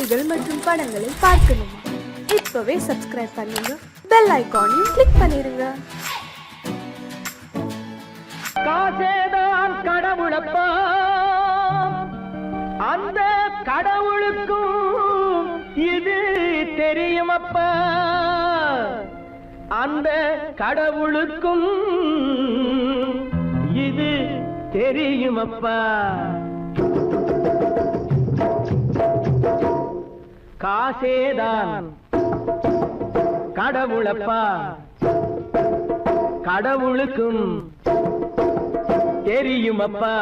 செய்திகள் மற்றும் படங்களை பார்க்கணுமா? இப்பவே சப்ஸ்கிரைப் பண்ணுங்க, பெல் ஐகானையும் கிளிக் பண்ணிருங்க. காசேதான் கடவுளப்பா, அந்த கடவுளுக்கும் இது தெரியுமப்பா, அந்த கடவுளுக்கும் இது தெரியுமப்பா. காசேதான் கடவுளப்பா, கடவுளுக்கும் தெரியுமப்பா.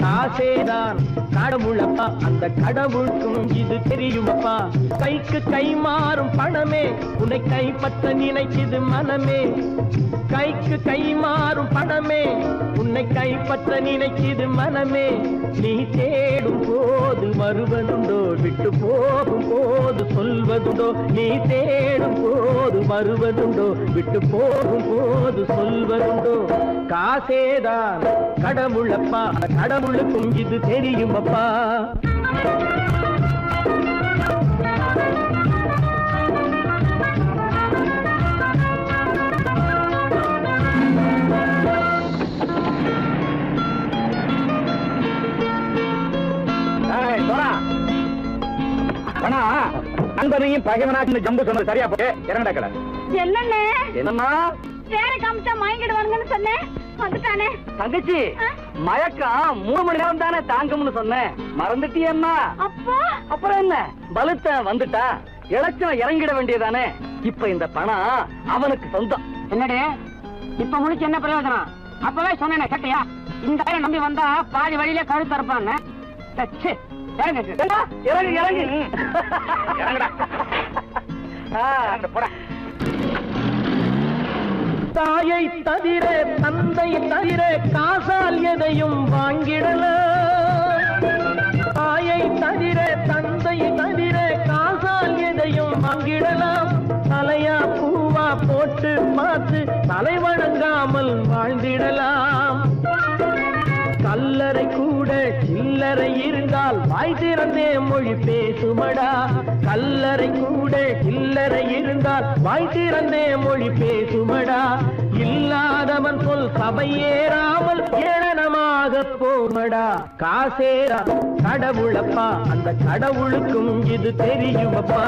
காசேதான் கடவுளப்பா, அந்த கடவுளுக்கும் இது தெரியுமப்பா. கைக்கு கை மாறும் பணமே உன்னை கைப்பற்ற நினைக்குது மனமே. கைக்கு கை மாறும் பணமே உன்னை கைப்பற்ற நினைக்குது மனமே. நீ தேடும் போது வருவதுண்டோ, விட்டு போகும் போது சொல்வதுண்டோ. நீ தேடும் போது வருவதுண்டோ, விட்டு போகும் போது சொல்வதுண்டோ. காசேதான் கடவுளப்பா, கடவுளுக்கும் இது தெரியுமப்பா. நண்பனையும் பகைவனாச்சு ஜம்பு சொன்னது சரியா போட்டு இறங்கடா கடை. என்னண்ணே என்னம்மா வேற காமிச்சா மயங்கிடுவானுங்கன்னு சொன்னேன், வந்துட்டானே. தங்கச்சி, மயக்கம் 3 மணி நேரம் தானே தாங்கும்னு சொன்னேன், மறந்துட்டியம்மா? அப்பா அப்புறம் என்ன, பலுத்த வந்துட்டா இலச்சம் இறங்கிட வேண்டியதானே. இப்ப இந்த பணம் அவனுக்கு சொந்தம். என்னடே இப்ப முடிச்சு என்ன பிரயோஜனம்? அப்பவே சொன்னேன் கேட்டியா? இந்த நம்பி வந்தா பாதி வழியில கழுத்து இருப்பான்னு. இறங்கு இறங்கு இறங்குடா. தாயை தவிர தந்தை தவிர காசால் எதையும் வாங்கிடலாம். தாயை தவிர தந்தை தவிர காசால் எதையும் வாங்கிடலாம். தலையா பூவா போட்டு பார்த்து தலை வணங்காமல் வாழ்ந்திடலாம். கல்லறை கூட சில்லறை இருந்தால் வாய் திறந்தே மொழி பேசுமடா. கல்லறை கூட சில்லறை இருந்தால் வாய் திறந்தே மொழி பேசுமடா. இல்லாதவன் சொல் சபையேறாமல் ஏளனமாக போமடா. காசேரா கடவுளப்பா, அந்த கடவுளுக்கும் இது தெரியுமப்பா.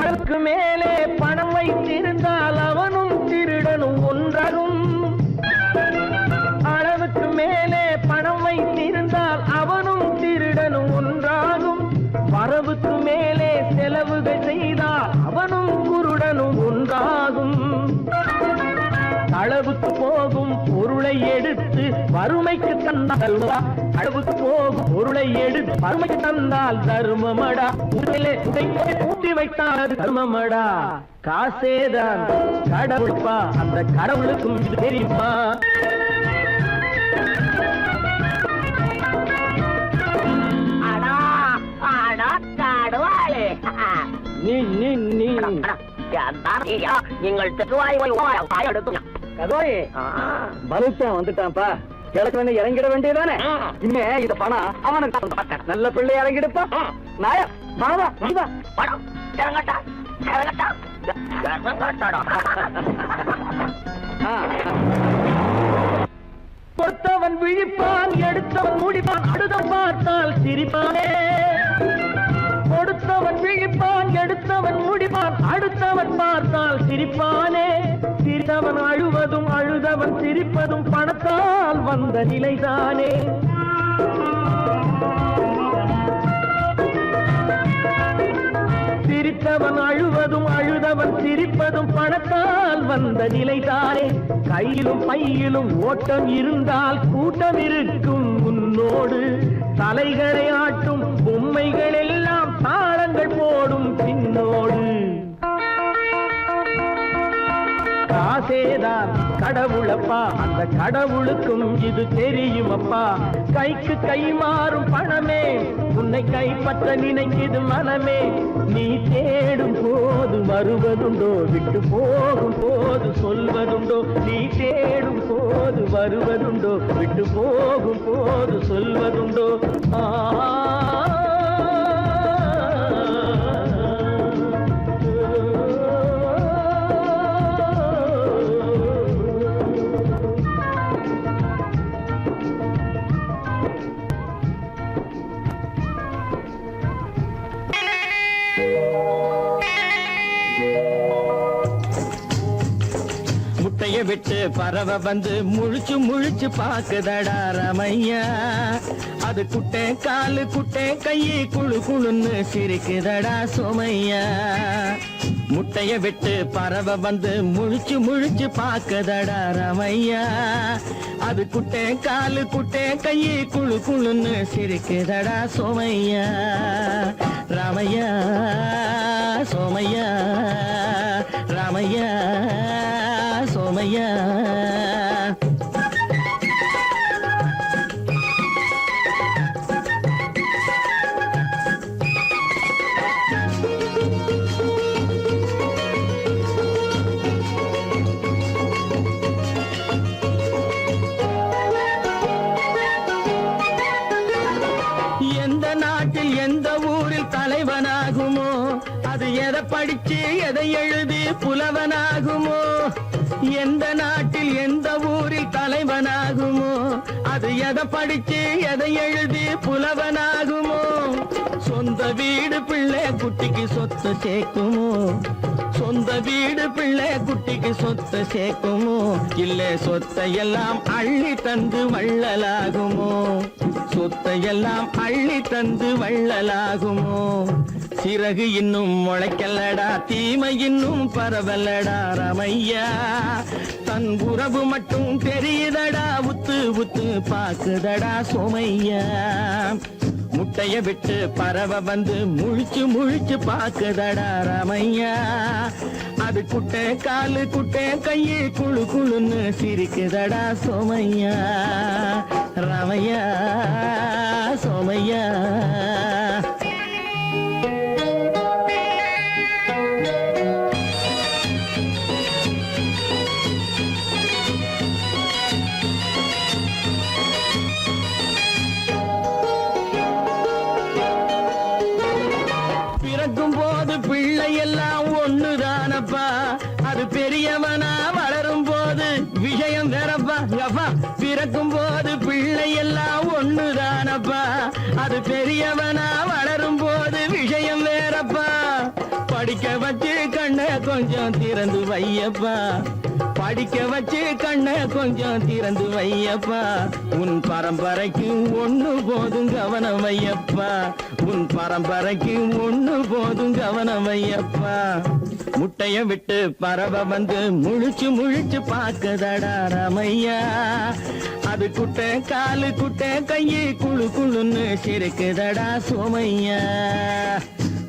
அதற்கு மேலே பணம் வைத்திருந்தால் அவனும் திருடனும் ஒன்றாகும். அளவுக்கு மேலே பணம் வைத்திருந்தால் அவனும் திருடனும் ஒன்றாகும். வரவுக்கு மேலே செலவுகள் செய்தால் அவனும் குருடனும் ஒன்றாகும். அளவுக்கு போகும் பொருளை எடுத்து வறுமைக்கு தந்தால் அளவுக்கு போகும் பொருளை எடுத்து வறுமைக்கு தந்தால் தர்மமடா. ஊட்டி வைத்தால் தர்மமடா. காசேதான் கடவுள்ப்பா, அந்த கடவுளுக்கும் இது தெரியுமா? நீங்கள் வந்துட்டான்ப்பா, கிழக்கு இறங்கிட வேண்டியதானே. இனிமே இந்த பணம் அவனுக்கு நல்ல பிள்ளை இறங்கிடுப்பா. நாயா மாவா படம் இறங்கட்டா இறங்கட்டா. கொடுத்தவன் விழிப்பான், எடுத்தவன் முடிப்பான், அடுத்தவன் பார்த்தால் சிரிப்பானே. கொடுத்தவன் விழிப்பான், எடுத்தவன் முடிப்பான், அடுத்தவன் பார்த்தால் சிரிப்பானே. சிரித்தவன் அழுவதும் அழுதவன் சிரிப்பதும் பணத்தால் வந்த நிலைதானே. சிரித்தவன் அழுவதும் அழுதவன் சிரிப்பதும் பணத்தால் வந்த நிலைதானே. கையிலும் பையிலும் ஓட்டம் இருந்தால் கூட்டம் இருக்கும் உன்னோடு. தலைகளை ஆட்டும் பொம்மைகள் எல்லாம் தாளங்கள் போடும் பின்னோடு. காசேதான் கடவுளப்பா, அந்த கடவுளுக்கும் இது தெரியுமப்பா. கைக்கு கை மாறும் பணமே உன்னை கைப்பற்ற நினைக்குது மனமே. நீ தேடும் போது வருவதுண்டோ, விட்டு போகும் போது சொல்வதுண்டோ. நீ தேடும் போது வருவதுண்டோ, விட்டு போகும் போது சொல்வதுண்டோ. முட்டைய விட்டு பறவை வந்து முழிச்சு முழிச்சு பாக்குதடா ரமையா. அது குட்டை காலு குட்டை கையை குழு குழுன்னு சிரிக்குதடா சோமையா. முட்டைய விட்டு பறவை வந்து முழிச்சு முழிச்சு பாக்குதடா ரமையா. அது குட்டை காலு குட்டை கையை குழு குழுன்னு சிரிக்குதடா சோமையா. ராமையா சோமையா, ராமையா சோமையா. எந்த நாட்டில் எந்த ஊரில் தலைவனாகுமோ, அது எதை படிச்சு எதை எழுதி புலவனாகுமோ. எந்த நாட்டில் எந்த ஊரில் தலைவனாகுமோ, அது எதை படிச்சு எதை எழுதி புலவனாகுமோ. சொந்த வீடு பிள்ளை குட்டிக்கு சொத்து சேர்க்குமோ, சொந்த வீடு பிள்ளை குட்டிக்கு சொத்து சேர்க்குமோ. இல்லை சொத்தையெல்லாம் அள்ளி தந்து வள்ளலாகுமோ, சொத்தையெல்லாம் அள்ளி தந்து வள்ளலாகுமோ. சிறகு இன்னும் முளைக்கல்லடா, தீமை இன்னும் பரவலடா ரமையா. தன் உறவு மட்டும் தெரியுதடா, உத்து உத்து பாக்குதடா சோமையா. முட்டைய விட்டு பறவை வந்து முழிச்சு முழிச்சு பாக்குதடா ரமையா. அது குட்டை காலு குட்டை கையை குழு குழுன்னு சிரிக்குதடா சோமையா. ரமையா சோமையா. பிறக்கும் போது பிள்ளை எல்லாம் ஒண்ணுதானப்பா, அது பெரியவனா வளரும் போது விஷயம் வேறப்பா. அப்பா பிறக்கும் போது பிள்ளை எல்லாம் ஒண்ணுதானப்பா, அது பெரியவனா வளரும் போது விஷயம் வேறப்பா. படிக்க வச்சு கண்ணை கொஞ்சம் திறந்து வையப்பா, படிக்க வச்சு கண்ணை கொஞ்சம் திறந்து வையப்பா. உன் பரம்பரைக்கு ஒண்ணு போதும் கவனம் வையப்பா, உன் பரம்பரைக்கு ஒண்ணு போதும் கவனம் வையப்பா. முட்டைய விட்டு பறவை வந்து முழிச்சு முழிச்சு பாக்குதடா ரமையா. அது குட்டை காலு குட்டை கையை குழு குழுன்னு சிரிக்குதடா சோமையா.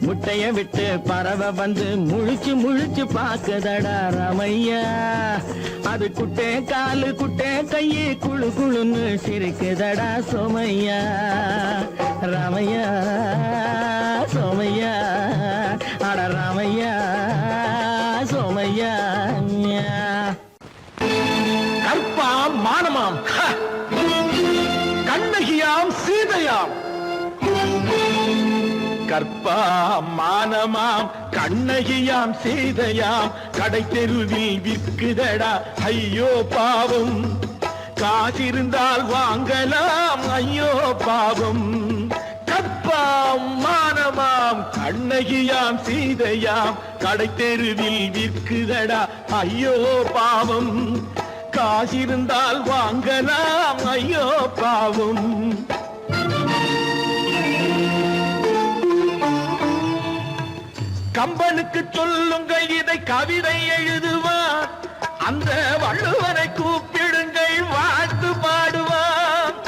முட்டைய விட்டு பறவை வந்து முழிச்சு முழிச்சு பாக்குதடா ரமையா. அது குட்டை காலு குட்டை கையை குழு குழுன்னு சிரிக்குதடா சோமையா. ராமையா சோமையா, அட ராமையா சோமையா. கற்பாம் மானமாம், கண்ணகியாம் சீதையாம். கற்பாம் மானமாம் கண்ணகியாம் சீதையாம், கடை தெருவில் விற்குதடா ஐயோ பாவம். காசிருந்தால் வாங்கலாம் ஐயோ பாவம். கற்பாம் மானமாம் கண்ணகியாம் சீதையாம், கடை தெருவில் விற்குதடா ஐயோ பாவம். காசிருந்தால் வாங்கலாம் ஐயோ பாவம். கம்பனுக்கு சொல்லுங்கள் இதை கவிதை எழுதுவான், அந்த வள்ளுவனை கூப்பிடுங்கள் வாழ்த்து பாடுவான்.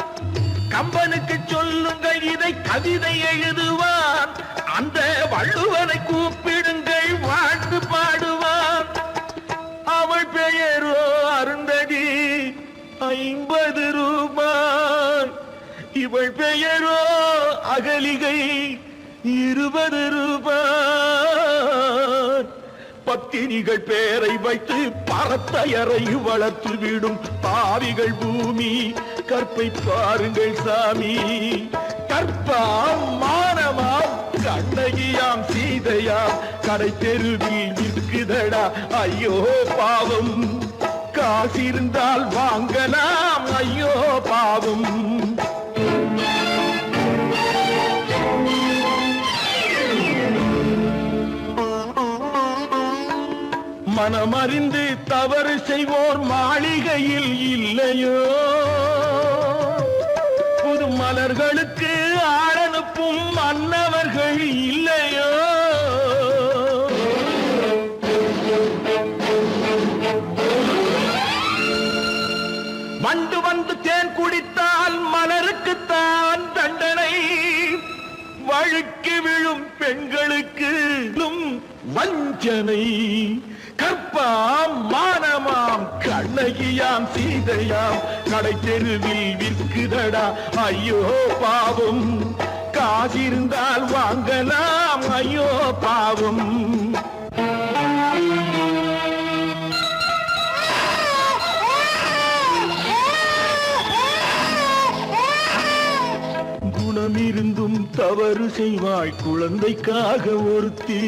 கம்பனுக்கு சொல்லுங்கள் இதை கவிதை எழுதுவான், அந்த வள்ளுவனை கூப்பிடுங்கள் வாழ்த்து பாடுவான். அவள் 50 ரூபாய். இவள் பெயரோ அகலிகை 20 ரூபாய். பத்தினிகள் பேரை வைத்து பரத்தையறை வளர்த்து விடும் பாவிகள் பூமி. கற்பை பாருங்கள் சாமி, கற்பாம் மானமாம் கண்ணகியாம் சீதையாம் கடை தெருவில் நிற்குதடா ஐயோ பாவம். காசிருந்தால் வாங்கலாம் ஐயோ பாவம். மனமறிந்து தவறு செய்வோர் மாளிகையில் இல்லையோ, புது மலர்களுக்கு ஆளனுப்பும் மன்னவர்கள் இல்லையோ. வண்டு வந்து தேன் குடித்தால் மலருக்குத்தான் தண்டனை. வழுக்கி விழும் பெண்களுக்கு வஞ்சனை. கற்பாம் மானமாம் கண்ணகியாம் சீதையாம் கடை தெருவில் விற்குதடா ஐயோ பாவம். காசிருந்தால் வாங்கலாம் ஐயோ பாவம். குணமிருந்தும் தவறு செய்வாய் குழந்தைக்காக ஒருத்தி.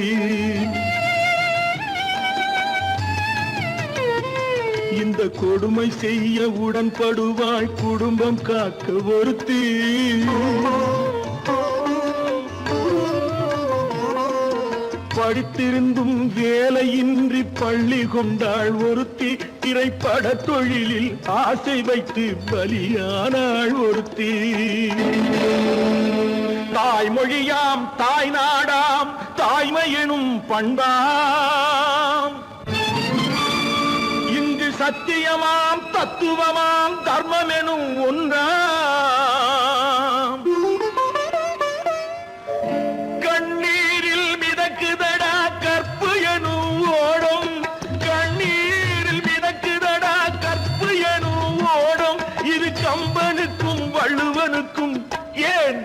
இந்த கொடுமை செய்ய உடன்படுவாய் குடும்பம் காக்க ஒருத்தி. படித்திருந்தும் வேலையின்றி பள்ளி கொண்டாள் ஒருத்தி. திரைப்பட தொழிலில் ஆசை வைத்து பலியானாள் ஒருத்தி. தாய்மொழியாம் தாய் நாடாம் தாய்மை எனும் பண்பாம். இங்கு சத்தியமாம் தத்துவமாம் தர்மம் எனும் ஒன்றாம். கண்ணீரில் மிதக்குதடா கற்பு எனும் ஓடும். கண்ணீரில் மிதக்குதடா கற்பு எனும் ஓடும். இது கம்பனுக்கும் வள்ளுவனுக்கும் ஏன்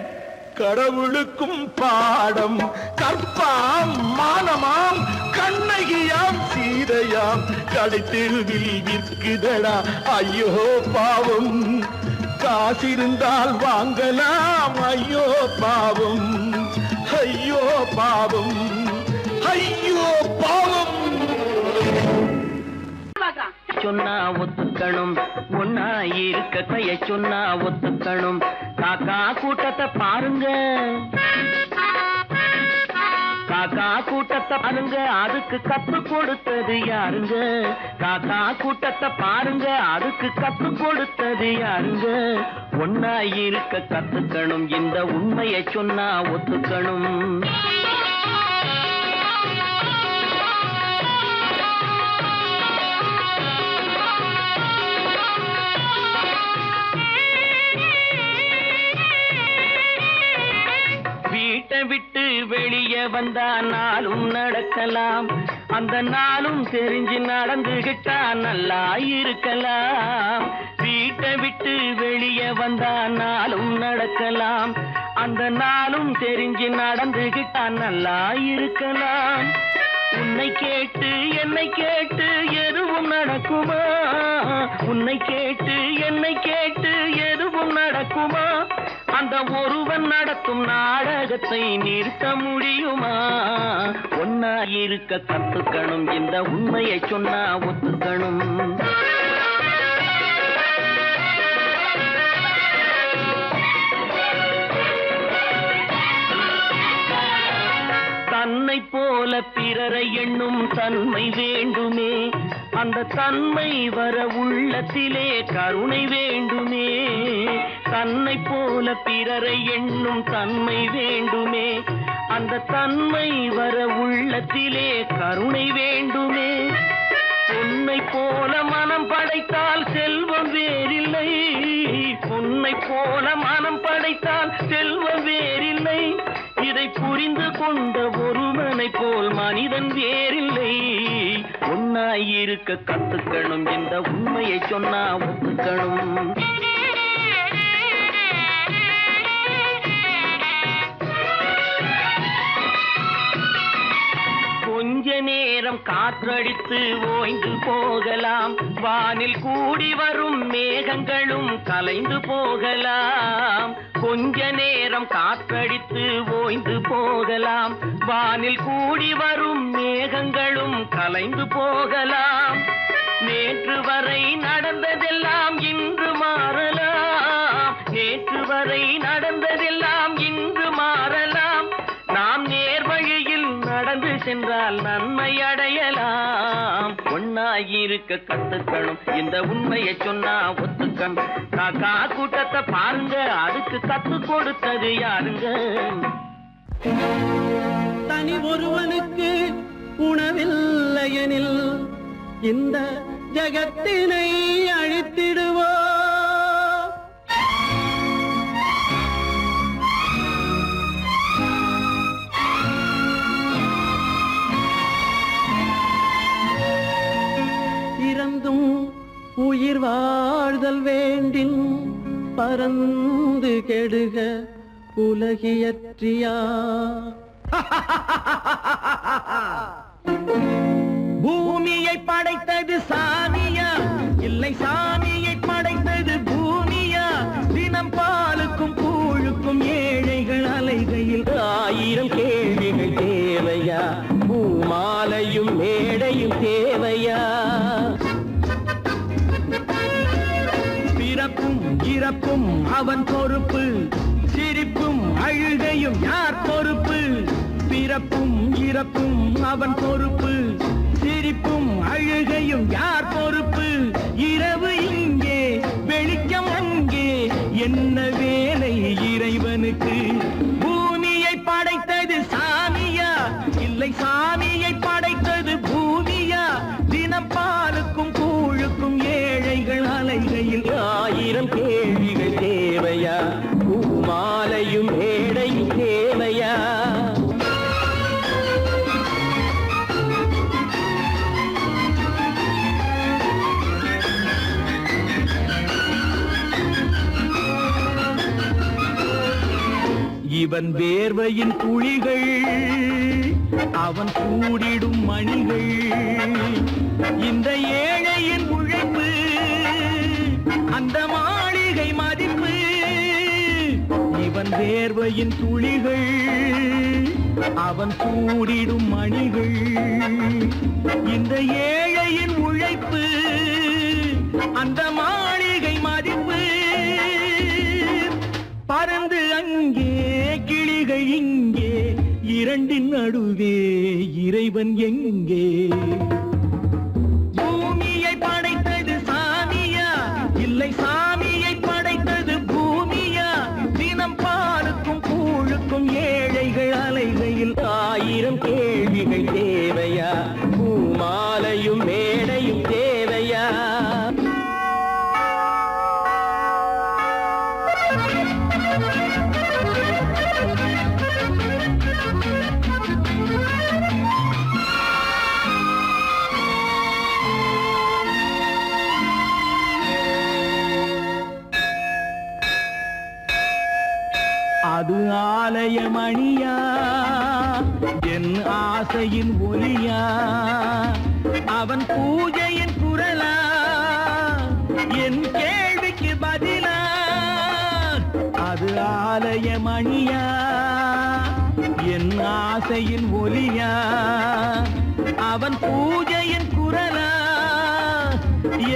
கடவுளுக்கும் பாடம். கற்பாம் மானமாம் கண்ணகியாம் சீதையாம் கடை தெருவில் விற்குதடா ஐயோ பாவம். காசிருந்தால் வாங்கலாம் ஐயோ பாவம். ஐயோ பாவம், ஐயோ பாவம். சொன்னா ஒத்துக்கணும், ஒன்னா இருக்க கைய சொன்னா ஒத்துக்கணும். காக்கா கூட்டத்தை பாருங்க, காக்கா கூட்டத்தை பாருங்க, அதுக்கு கத்து கொடுத்தது யாருங்க? காக்கா கூட்டத்தை பாருங்க, அதுக்கு கத்து கொடுத்தது யாருங்க? ஒன்னா இருக்க கத்துக்கணும், இந்த உண்மையை சொன்னா ஒத்துக்கணும். விட்டு வெளியே வந்தா நாளும் நடக்கலாம், அந்த நாளும் தெரிஞ்சு நடந்துகிட்டா நல்லா இருக்கலாம். வீட்டை விட்டு வெளியே வந்தா நாளும் நடக்கலாம், அந்த நாளும் தெரிஞ்சு நடந்துகிட்டா நல்லா இருக்கலாம். உன்னை கேட்டு என்னை கேட்டு எதுவும் நடக்குமா? உன்னை கேட்டு என்னை கேட்டு எதுவும் நடக்குமா? அந்த ஒருவன் நடத்தும் நாடகத்தை நிறுத்த முடியுமா? ஒன்னா இருக்க கத்துக்கணும், இந்த உண்மையை சொன்னா ஒத்துக்கணும். தன்னை போல பிறரை எண்ணும் தன்மை வேண்டுமே, அந்த தன்மை வர உள்ளத்திலே கருணை வேண்டுமே. தன்னை போல பிறரை எண்ணும் தன்மை வேண்டுமே, அந்த தன்மை வர உள்ளத்திலே கருணை வேண்டுமே. பொன்னை போல மனம் படைத்தால் செல்வம் வேறில்லை, பொன்னை போல மனம் படைத்தால் செல்வம் வேறில்லை. இதை அதை புரிந்து கொண்ட ஒருவனை போல் மனிதன் வேறில்லை. ஒன்னாயிருக்க கத்துக்கணும், இந்த உண்மையை சொன்னா ஒத்துக்கணும். கொஞ்ச நேரம் காற்றடித்து ஓய்ந்து போகலாம், வானில் கூடி வரும் மேகங்களும் கலைந்து போகலாம். கொஞ்ச நேரம் காற்றடித்து ஓய்ந்து போகலாம், வானில் கூடி வரும் மேகங்களும் கலைந்து போகலாம். நேற்று வரை நடந்ததெல்லாம் இன்று மாறலாம், நேற்று வரை நடந்ததெல்லாம் இன்று மாறலாம். நாம் நேர்வழியில் நடந்து சென்றால் நன்மை அடையலாம். ஒன்னாயிருக்க கத்துக்கணும், இந்த உண்மையை சொன்னா ஒத்துக்கணும். காக்கா கூட்டத்தை பாருங்க, அதுக்கு கத்து கொடுத்தது யாருங்க? தனி ஒருவனுக்கு உணவில்லையெனில் இந்த ஜகத்தினை அழித்திடுவோ. இறந்தும் உயிர் வாழ்தல் வேண்டின் பறந்து கெடுக உலகியற்றியா. பூமியை படைத்தது சாமியா, இல்லை சாமியை படைத்தது பூமியா? தினம் பாலுக்கும் கூழுக்கும் ஏழைகள் அலைகையில் 1000 கேள்விகள் தேவையா? பூமாலையும் மேடையும் தேவையா? பிறப்பும் இறப்பும் அவன் பொறுப்பு, சிரிப்பும் அழுகையும் யார் பொறுப்பு? பிறப்பும் இறப்பும் அவன் பொறுப்பு, சிரிப்பும் அழுகையும் யார் பொறுப்பு? இரவு இங்கே வெளிச்சம் அங்கே, என்ன வேலை இறைவனுக்கு? பூமியை படைத்தது சாமியா, இல்லை சாமியை படைத்தது பூமியா? தினம் பாலுக்கும் கூழுக்கும் ஏழைகள் அலைகையில் 1000 கேள்விகள் தேவையா? பூமாலையும் மேடையும் தேவையா? இவன் வேர்வையின் குழிகள், அவன் கூடிடும் மணிகள். இந்த ஏழையின் உழைப்பு, அந்த மாளிகை மதிப்பு. இவன் வேர்வையின் துளிகள், அவன் கூடிடும் மணிகள். இந்த ஏழையின் உழைப்பு, அந்த மாளிகை மதிப்பு. பறந்து அங்கே கிளிகள் இங்கே, இரண்டின் நடுவே இறைவன் எங்கே? பூமியை படைத்தது சாமியா, இல்லை சாமியை படைத்தது பூமியா? தினம் பாலுக்கும் கூழுக்கும் ஏழைகள் அலைகையில் 1000 கேள்விகள் தேவையா? பூமாலையும் மேடையும் தேவையா? அது ஆலயமணியா, என் ஆசையின் ஒலியா? அவன் பூஜையின் குரலா, என் கேள்விக்கு பதிலா? அது ஆலயமணியா, என் ஆசையின் ஒலியா? அவன் பூஜையின் குரலா,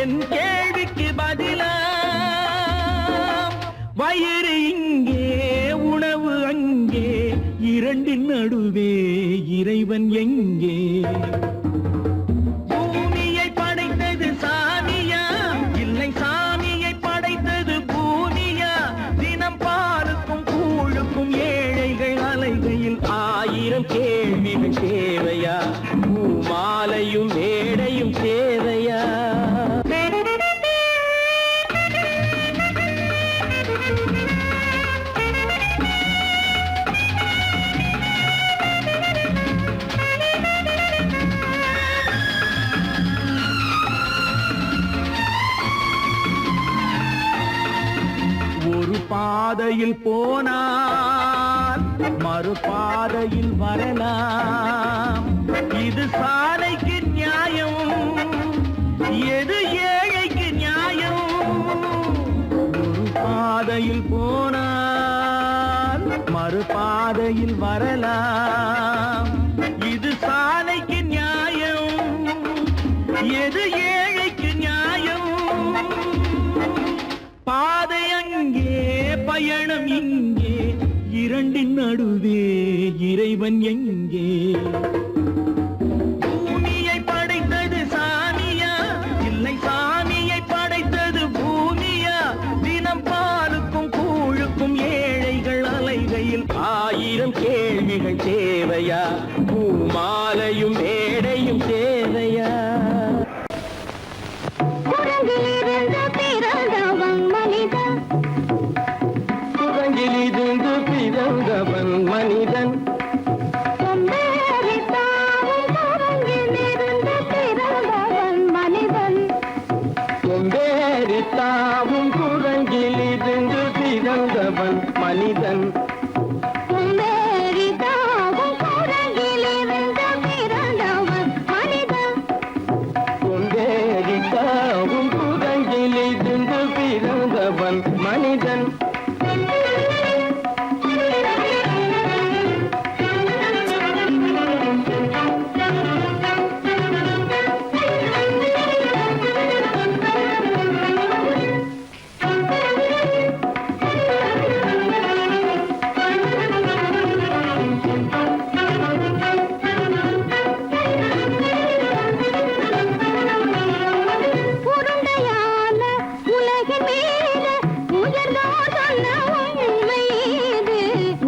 என் கேள்விக்கு பதிலா? வயிறு இங்கே உணவு அங்கே, இரண்டின் நடுவே இறைவன் எங்கே? பூமியை படைத்தது சாமியா, இல்லை சாமியை படைத்தது பூமியா? தினம் பாலுக்கும் கூழுக்கும் ஏழைகள் அலைகையில் 1000 கேள்விகள் தேவையா? பூமாலையும் மேடையும் தேவையா? பாதையில் போனால் மறுபாதையில் வரலாம். இது சாலைக்கு நியாயம், எது ஏழைக்கு நியாயம்? ஒரு பாதையில் போனால் மறுபாதையில் வரலாம். இது சாலைக்கு நியாயம், எது ஏழைக்கு நியாயம்? பாதை அங்கே, பயணம் இங்கே, இரண்டின் நடுவே இறைவன் எங்கே? பூமியை படைத்தது சாமியா, இல்லை சாமியை படைத்தது பூமியா? தினம் பாலுக்கும் கூழுக்கும் ஏழைகள் அலைகையில் 1000 கேள்விகள் தேவையா? பூமாலையும் மேடையும் தேவையா? குரங்கிலிருந்து பிறந்தவன் மனிதன், குரங்கிலிருந்து பிறந்தவன் மனிதன். கொம்பேறித்தாவும் குரங்கிலிருந்து பிறந்தவன் மனிதன். கொம்பேறித்தாவும் குரங்கிலிருந்து பிறந்தவன் மனிதன். கொம்பேறித்தாவும் குரங்கிலிருந்து பிறந்தவன் மனிதன். கொம்பேறித்தாவும் குரங்கிலிருந்து பிறந்தவன் மனிதன்.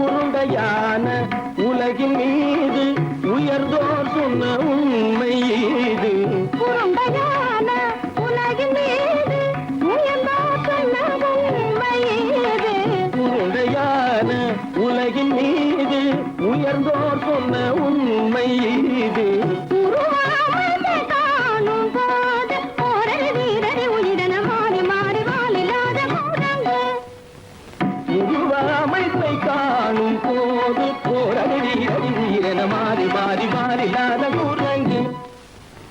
உருண்டையான உலகின் மீது உயர்ந்தோர் சொன்ன உண்மை இது. உருண்டையான உலகின் மீது உயர்ந்தோர் சொன்ன உண்மை இது. உருண்டையான உலகின் மீது உயர்ந்தோர் சொன்ன உண்மை இது. உருண்டையான உலகின் மீது உயர்ந்தோர் சொன்ன உண்மை இது. உருவாமையை காணும் போது ஓரடி வீரடி உயிரென மாறி மாறி வாலில்லாத குரங்கு. உருவமைப்பை காணும் போது போரடி வீரடி வீரன மாறி மாறி மாறில்லாத குரங்கு.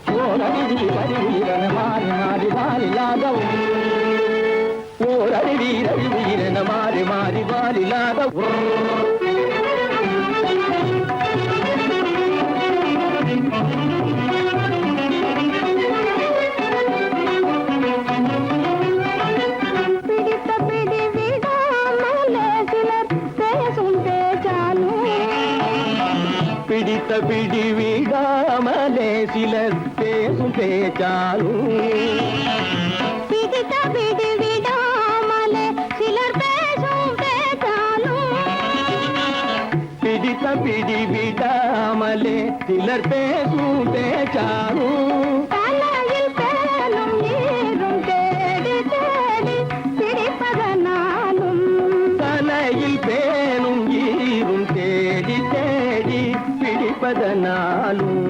போரடி வீரடி வீரன மாறி மாறி மாறில்லாத போரடி வீரடி வீரன மாறி மாறி மாறில்லாத பிடித்த பிடி விடாமலே சிலர் பேசும் பேச்சாலும். பிடித்த பிடி விடாமலே சிலர் பேசும் பேச்சாலும். பிடித்த பிடி விடாமலே சிலர் பேசும் பேச்சாலும். பிடித்த பிடி விடாமலே சிலர் பேசும் பேச்சாலும். தலையில் பேனும் நீரும் தேடி தேடி பிடிப்பதனாலும். தலையில் பேணும் ஈரும் தேடி தேடி பிடிப்பதனாலும்.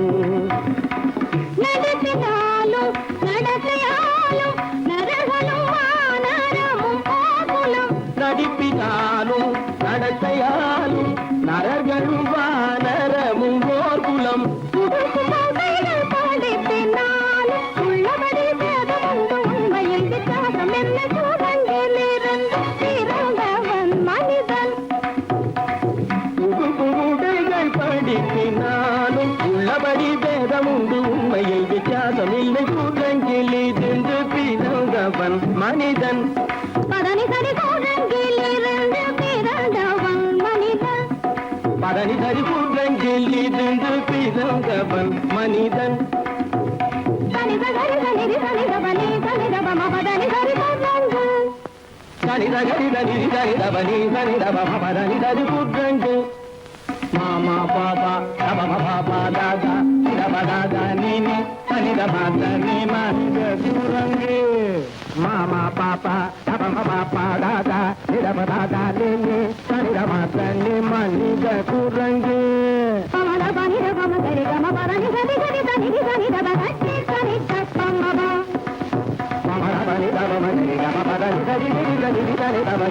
நடத்தினாலும் நடத்தையாலும் நரகளும் வானரமும் கோகுலம். நடிப்பினாலும் நடத்தையாலும் நரர்களும் வானரமும் ஓர் குலம். புதுக்கும் பகைகள் படிப்பினாலும் உள்ளபடி வேதமுண்டு உண்மையில் வித்தியாசம் என்ன? குரங்கிலிருந்து பிறந்தவன் மனிதன். புகுடைகள் படிப்பினாலும் உள்ளபடி பேதமுண்டு உண்மையில் வித்தியாசம் இல்லை. குரங்கிலிருந்து பிறந்தவன் மனிதன். பதனி சரி குரங்கிலிருந்து பிறந்தவன் மனிதன். பதனி சரி குரங்கிலிருந்து பிறந்தவன் மனிதன். தனித கரித நிதி தனித பனி தனித பம பதனி சரி குரங்கு. சனித கரித நிதி சரித பனி சரித பம பதனி சரி குரங்கு. மாமா பாபா தபம பாபா தாதா தப தாதா நீனி சனித மாத நீ மனித குரங்கு. மாமா பாப்பா தபம பாப்பா தாதா தப தாதா நீனி சனித மாத நீ மனித குரங்கு. பமத பனித பம சரி கம பதனி சரி சரி தனிதி தனித பதனி சரி தப்பமபா. பமர பனி தபம சரி கம பதனி சரி சரி தனிதி தனி தப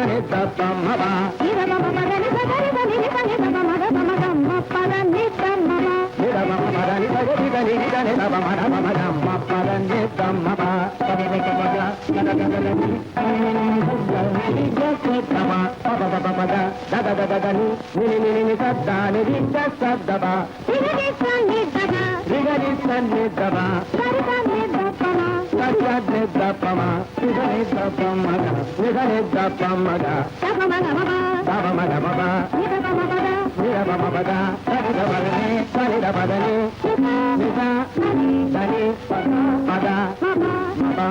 ni da pa ma ba. Ni da ba ma da ni da ga ni da ni da ni da ba ma da pa ma pa da ni da ma ba. Ni da ba ma da ni da ga ni da ni da ni da ba ma pa da ni da ma ba. Pa da ga ma ga da da da da ni. Ni ga sa ma pa pa pa pa da da ni ni sa da ni da sa da ba. Ni da ni sa ni da ba. Ni ga ni sa ni da ba. Sa da ni da pa ma. Sa ni da pa ma. Ni da ni da pa ma ga. Ni da ni da pa ma ga. Da pa ma ga ma ba. Da ba ma ga ma ba. Ni da ba ma ba da. Ni da ba ma ba da. Da ni da ba da ni. Da ni da ba da ni. Ni da da ni pa da. Ma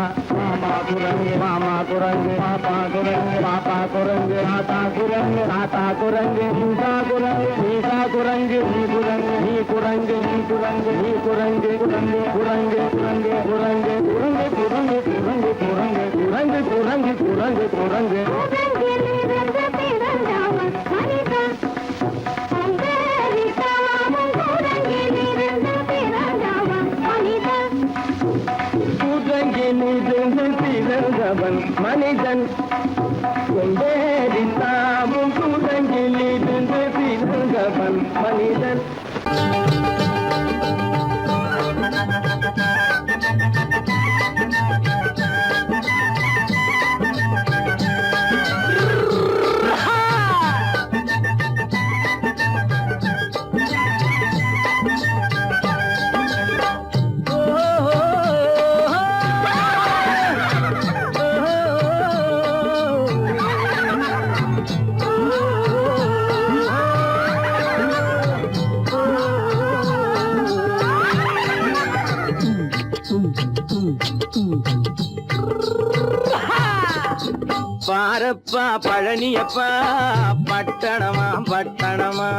ma kurangi mama kurangi papa kurangi papa kurangi mata kurangi mata kurangi nisa kurangi nisa kurangi ni kurangi ni kurangi ni kurangi ni kurangi kurangi kurangi kurangi kurangi kurangi kurangi kurangi kurangi kurangi kurangi kurangi kurangi Kurangi ni da piranjawa manita. Angeri tawa kurangi ni da piranjawa manita. kurangi ni dendu piranjavan manidan கொண்டேரித்தாமும் குரங்கில் இருந்து பிறந்தவன் மனிதன் பாரப்பா பழனியப்பா பட்டணமா பட்டணமா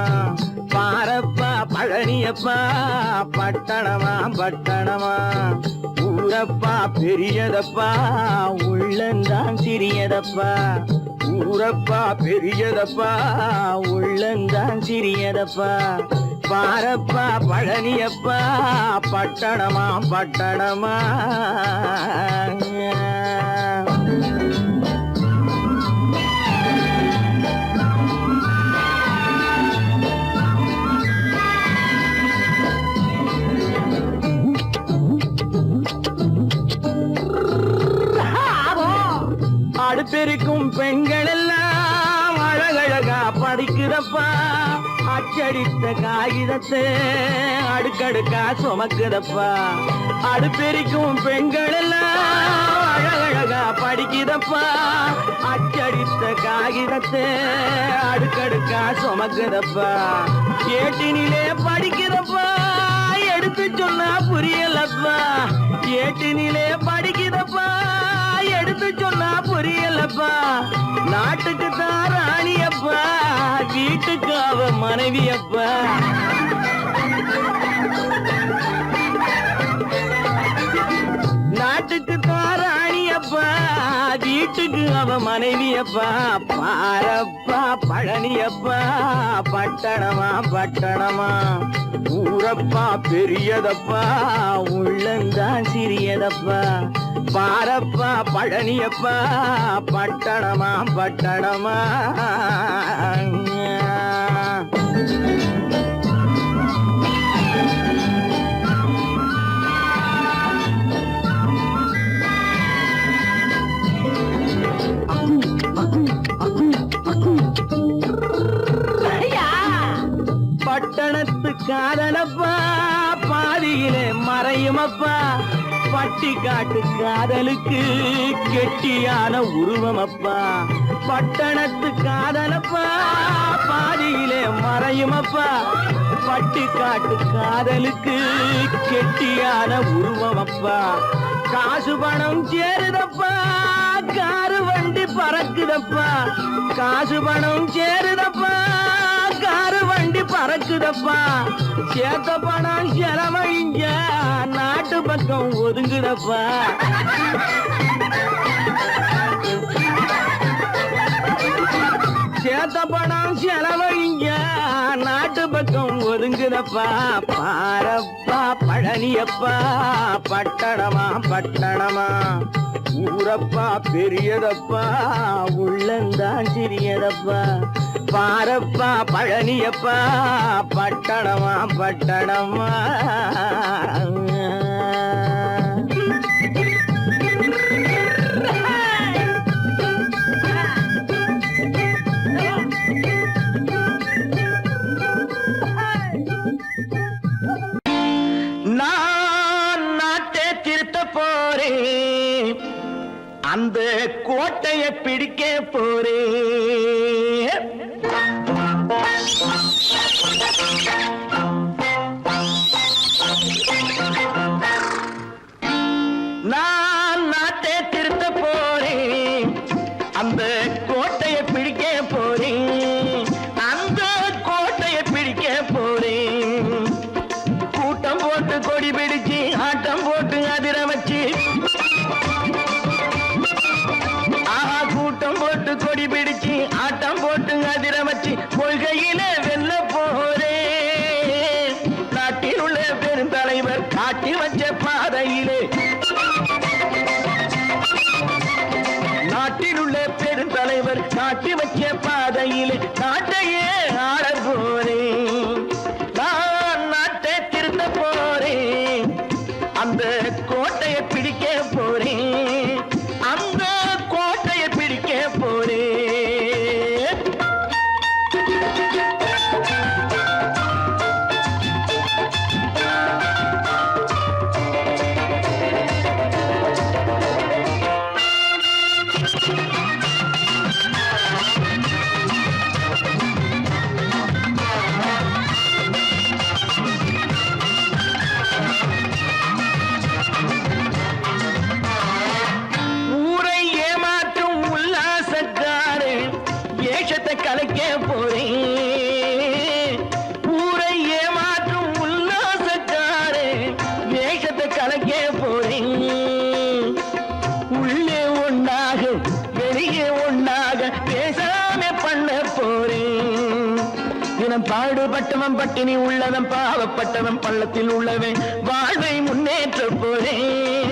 பாரப்பா பழனியப்பா பட்டணமா பட்டணமா ஊரப்பா பெரியதப்பா உள்ளந்தான் சிறியதப்பா ஊரப்பா பெரியதப்பா உள்ளந்தான் சிறியதப்பா பாரப்பா பழனியப்பா பட்டணமா பட்டணமா அடுப்பெருக்கும் பெண்கள் எல்லாம் அழகழகா படிக்கிறப்பா அச்சடித்த காகிதத்தை அடுக்கடுக்கா சுமக்குதப்பா அடுப்பெருக்கும் பெண்கள் எல்லாம் அழகழகா படிக்கிறப்பா அச்சடித்த காகிதத்தை அடுக்கடுக்கா சுமக்குதப்பா ஏட்டினிலே படிக்கிறப்பா எடுத்து சொன்னா புரியலப்பா ஏட்டினிலே படிக்கிறப்பா எடுத்து சொன்னா புரியலப்பா நாட்டுக்கு தான் ராணியப்பா வீட்டுக்கு அவ மனைவியப்பா நாட்டுக்கு தான் ராணியப்பா வீட்டுக்கு அவ மனைவியப்பா பாரப்பா பழனியப்பா பட்டணமா பட்டணமா ஊரப்பா பெரியதப்பா உள்ளந்தான் சிறியதப்பா பாரப்பா பழனியப்பா பட்டணமா பட்டணமா பட்டணத்து காதலப்பா பாதியிலே மறையுமப்பா பட்டி காட்டு காதலுக்கு கெட்டியான உருவமப்பா பட்டணத்து காதலப்பா பாதியிலே மறையுமப்பா பட்டி காட்டு காதலுக்கு கெட்டியான உருவமப்பா காசு பணம் சேருதப்பா காரு வண்டி பறக்குதப்பா காசு பணம் சேருதப்பா காரு வண்டி பறக்குதப்பா சேத்த பணம் செலவழிஞ்ச நாட்டு பக்கம் ஒதுங்குதப்பா சேத்த பணம் செலவழிஞ்ச நாட்டு பக்கம் ஒதுங்குதப்பா பாரப்பா பழனியப்பா பட்டணமா பட்டணமா ஊரப்பா பெரியதப்பா உள்ளந்தான் சிறியதப்பா பாரப்பா பழனியப்பா பட்டணமா பட்டணமா நான் நாட்டை திருத்த போறேன் அந்த கோட்டையை பிடிக்க போறேன் நான் நாட்டை திருத்த போறேன் அந்த கோட்டையை பிடிக்க போறேன் அந்த கோட்டையை பிடிக்க போறேன் கூட்டம் போட்டு கொடி பிடிச்சு ஆட்டம் போட்டு அதிர வச்சு கூட்டம் போட்டு கொடி பிடிச்சு ஆட்டம் போட்டு அதிர வச்சு கொள்கையில வெல்ல போறே நாட்டில் உள்ள பெருந்தலைவர் காட்டி வச்ச பாதையிலே நாட்டில் உள்ள பெருந்தலைவர் காட்டி வச்ச பாதையிலே நாட்டையே ஆள போறேன் நான் நாட்டை திருத்த போறேன் அந்த கோட்டையை பிடிக்க போறேன் அந்த கோட்டையை பிடிக்க போறேன் ஊரை ஏமாற்றும் உல்லாசக்காரே ஏஷத்தை கலைக்க போறேன் ஊரை ஏமாற்றும் உல்லாசக்காரே ஏஷத்தை கலைக்க போறேன் உள்ளே ஒண்ணாக வெளியே ஒண்ணாக பேசாம பண்ண போறேன் தினம் பாடுபட்டவன் பட்டினி உள்ளவன் பாவப்பட்டவன் பள்ளத்தில் உள்ளவன் வாழ்வை முன்னேற்ற போறேன்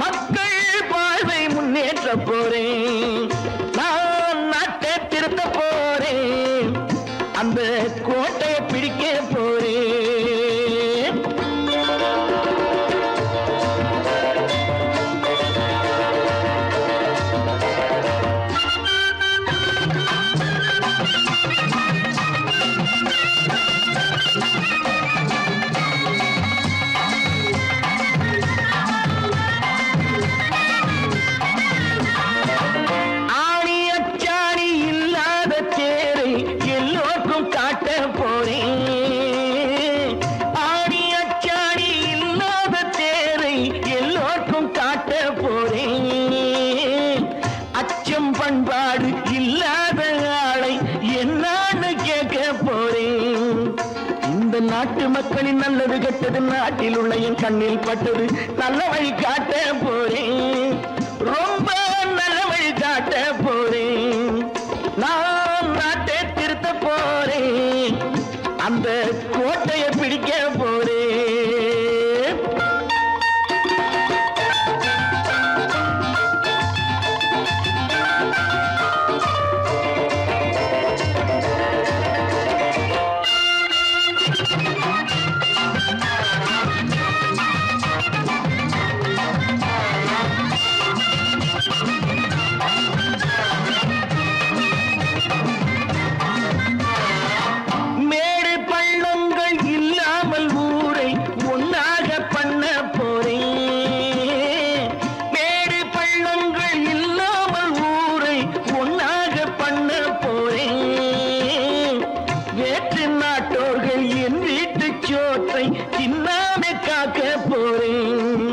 மக்கள் வாழ்வை முன்னேற்ற போறேன் நான் நாட்டை திருத்த போறேன் அந்த கோட்டையை பிடிக்க போறேன் ஆணி அச்சாணி இல்லாத தேரை எல்லோருக்கும் காட்ட போறேன் ஆணி அச்சாணி இல்லாத தேரை எல்லோருக்கும் காட்ட போறேன் அச்சம் பண்பாடு இல்லாத ஆளை என்னான்னு கேட்க போறேன் இந்த நாட்டு மக்களின் நல்லது கெட்டது நாட்டில் உள்ள என் கண்ணில் பட்டது நல்ல வழி காட்ட போறேன் ரொம்ப நல்ல வழி காட்ட போறேன் நான் நாட்டை திருத்த போறேன் அந்த கோட்டையை பிடிக்க போறேன் மேடு பள்ளங்கள் இல்லாமல் ஊரை ஒன்னாக பண்ண போறேன் மேடு பள்ளங்கள் இல்லாமல் ஊரை ஒன்னாக பண்ண போறேன் வேற்று நாட்டோர்கள் என் வீட்டு சோற்றை தின்னாம காக்க போறேன்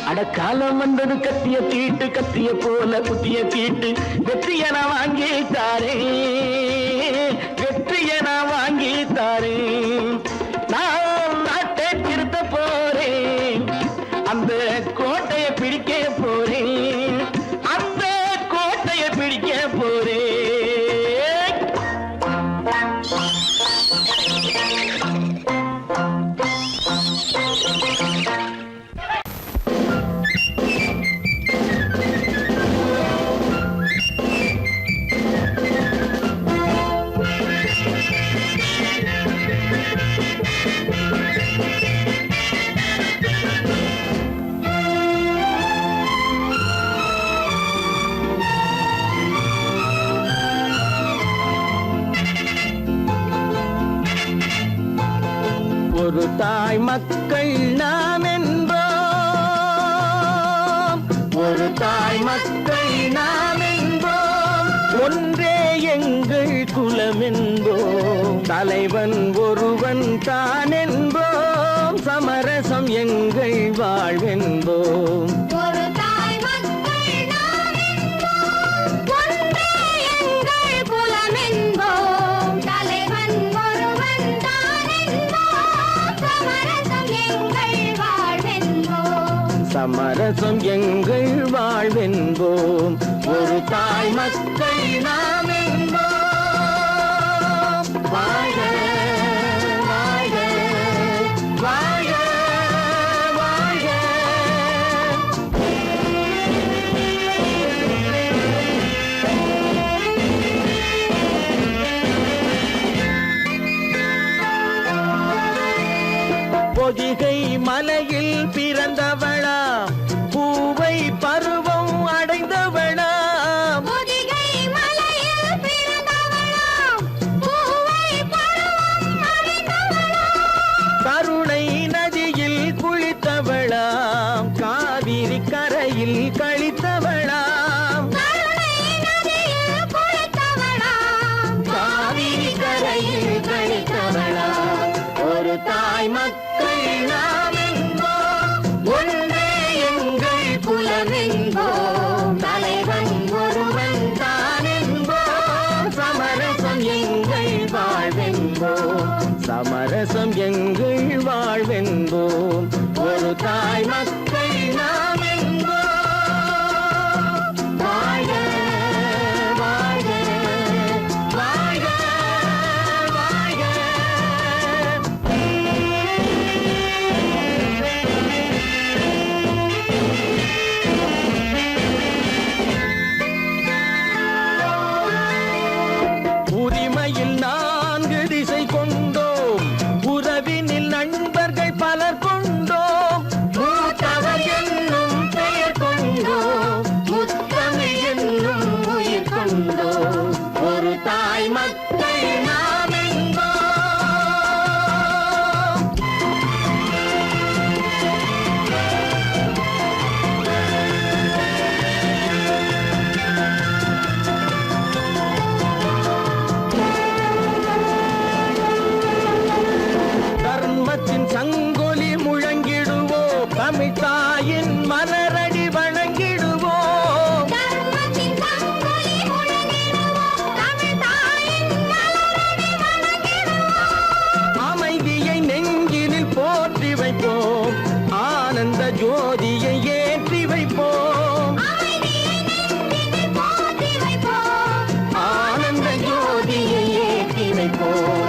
அட காலம் வந்தது கத்திய தீட்டு கத்திய போல குத்திய தீட்டு வெற்றிய நான் வாங்கி தாரேன் வெற்றிய நான் வாங்கி தாரேன் நான் நாட்டை திருத்த போறேன் அந்த கோட்டையை பிடிக்க போறேன் அந்த கோட்டையை பிடிக்க போறேன் மக்கள் நாம் என்போம், ஒரு தாய் மக்கள் நாம் என்போம், ஒன்றே எங்கள் குலம் என்போம், தலைவன் ஒருவன் தான் என்போம், சமரசம் எங்கள் வாழ்வென்போம். ஒரு தாய் மக்கள் நாம் என்போம், ஒன்றே எங்கள் குலம் என்போம், தலைவன் ஒருவன் தான் என்போம், சமரசம் எங்கள் வாழ்வென்போம். சமரசம் எங்கள் வாழ்வென்போம், ஒரு தாய் மக்கள் நாம் என்போம். வாழ்க வாழ்க வாழ்க வாழ்க. பொதிகை மலையில் பிறந்தவளா, பூவை பருவம் அடைந்தவளா, பொதிகை மலையில் பிறந்தவளாம், பூவை பருவம் அடைந்தவளாம், கருணை நதியில் குளித்தவளாம், காவிரி கரையில் கழித்தவளாம், கருணை நதியில் குளித்தவளாம், காவிரி கரையில் கழித்தவளாம். ஒரு தாய் மக்கள் நாம் என்போம், ஒன்றே எங்கள் குலம் என்போம், தலைவன் ஒருவன் தான் என்போம், சமரசம் எங்கள் வாழ்வென்போம், சமரசம் எங்கள் வாழ்வென்போம், ஒரு தாய் மக்கள் நாம் என்போம். வாழ்க வாழ்க வாழ்க வாழ்க. உரிமையில் 4 திசை கொண்டோம், உறவினில் நண்பர்கள் பலர் கொண்டோம், மூத்தவர் என்னும் பெயர் கொண்டோம், முத்தமிழ் என்னும் உயிர் கொண்டோம், ஒரு தாய் மக்கள் நாம் என்போம். தர்மத்தின் சங்கொலி முழங்கிடுவோம், தமிழ் தாயின் மலரடி வணங்கிடுவோம், தர்மத்தின் சங்கொலி முழங்கிடுவோம், தமிழ் தாயின் மலரடி வணங்கிடுவோம், அமைதியை நெஞ்சினில் போற்றி வைப்போம், ஆனந்த ஜோதியை ஏற்றி வைப்போம், அமைதியை நெஞ்சினில் போற்றி வைப்போம், ஆனந்த ஜோதியை ஏற்றி வைப்போம்,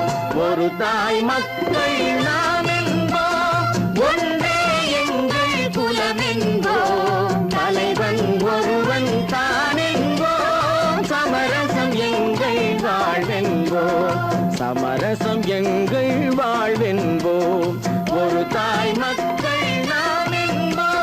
ஒரு தாய் மக்கள் நாம் என்போம், ஒன்றே எங்கள் குலம் என்போம், தலைவன் ஒருவன் தான் என்போம், சமரசம் எங்கள் வாழ்வென்போம், சமரசம் எங்கள் வாழ்வென்போம், ஒரு தாய் மக்கள் நாம் என்போம்.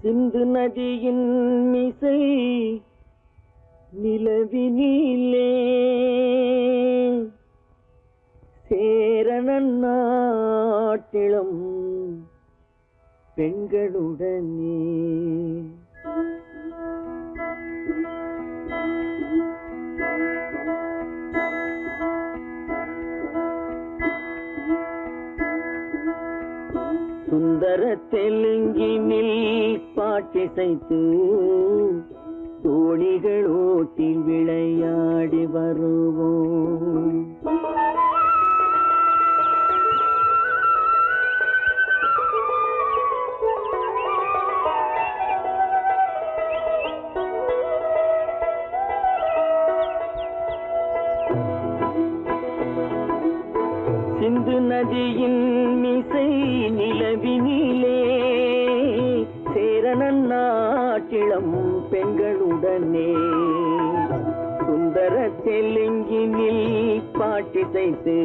சிந்து நதியின் மிசை நிலவினிலே சேரணன் நாட்டிலும் பெண்களுடனே சுந்தர தெலுங்கினில் பாட்டிசைத்து தோணிகள் ஓட்டி விளையாடி வருவோம். சிந்து நதியின் மிசை நிலவினிலே சேரணன் நாட்டிளம் பெண்களுடனே சுந்தர தெலுங்கினில் பாட்டிசைத்து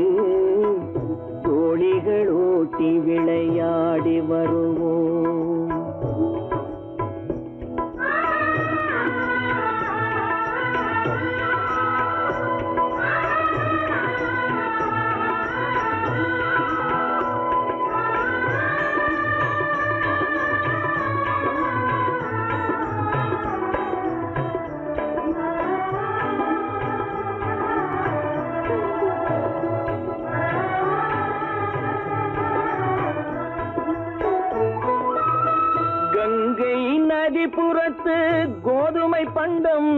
தோழிகள் ஓட்டி விளையாடி வருவோம். நதிபுறத்து கோதுமை பண்டம்,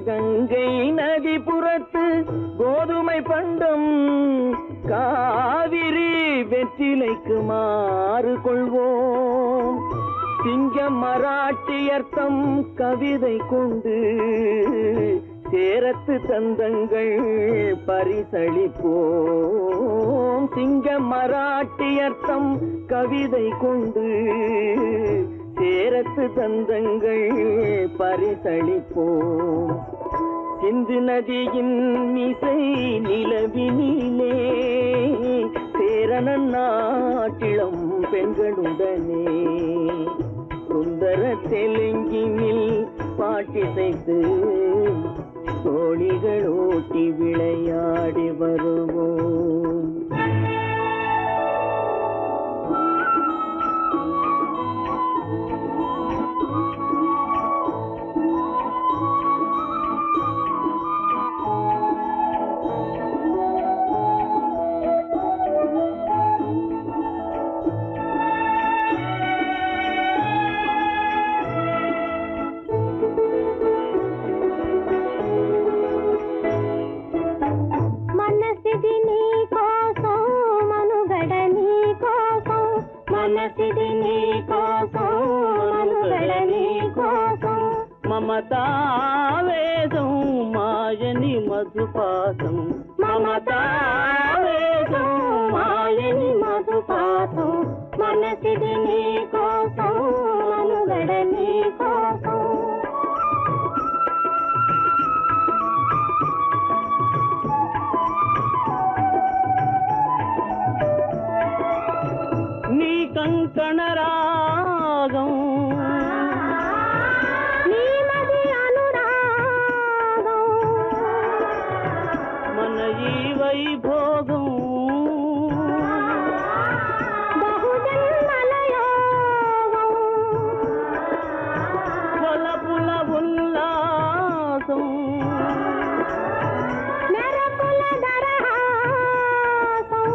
கங்கை நதிபுறத்து கோதுமை பண்டம், காவிரி வெற்றிலைக்கு மாறு கொள்வோம். சிங்கம் மராட்டியர்த்தம் கவிதை கொண்டு சேரத்து தந்தங்கள் பரிசளிப்போம். சிங்கம் மராட்டியர்த்தம் கவிதை கொண்டு சேரத்து தந்தங்கள் பரிசளிப்போம். சிந்து நதியின் மிசை நிலவினிலே சேரணன் நாட்டிளம் பெண்களுடனே சுந்தர தெலுங்கினில் பாட்டிசைத்து தோழிகள் ஓட்டி விளையாடி வருவோம். మమతావేదం మాయని మధుపాసం, మమతావేదం మాయని మధుపాసం, మనసిది నీ కోసం మనుగడ నీ కోసం. నీ కంకణ రాగం వైభోగం బహుజన్మలయోగం వలపుల ఉల్లాసం మెరపుల దరహాసం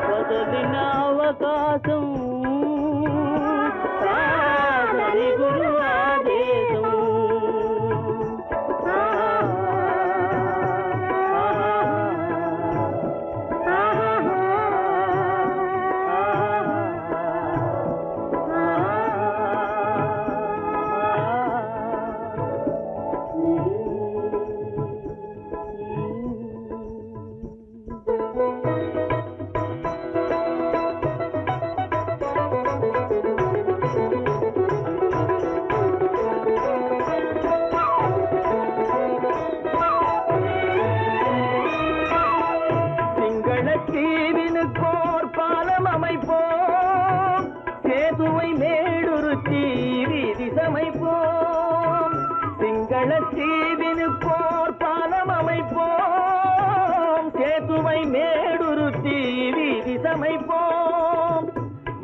వదలిన అవకాశం సాగని గురు ఆదేశం. தீவினுக்கோர் பாலம் அமைப்போம், சேதுவை மேடுருத்தி வீதி சமைப்போம். சிங்கள தீவினுக்கோர் பாலம் அமைப்போம், சேதுவை மேடுருத்தி வீதி சமைப்போம்.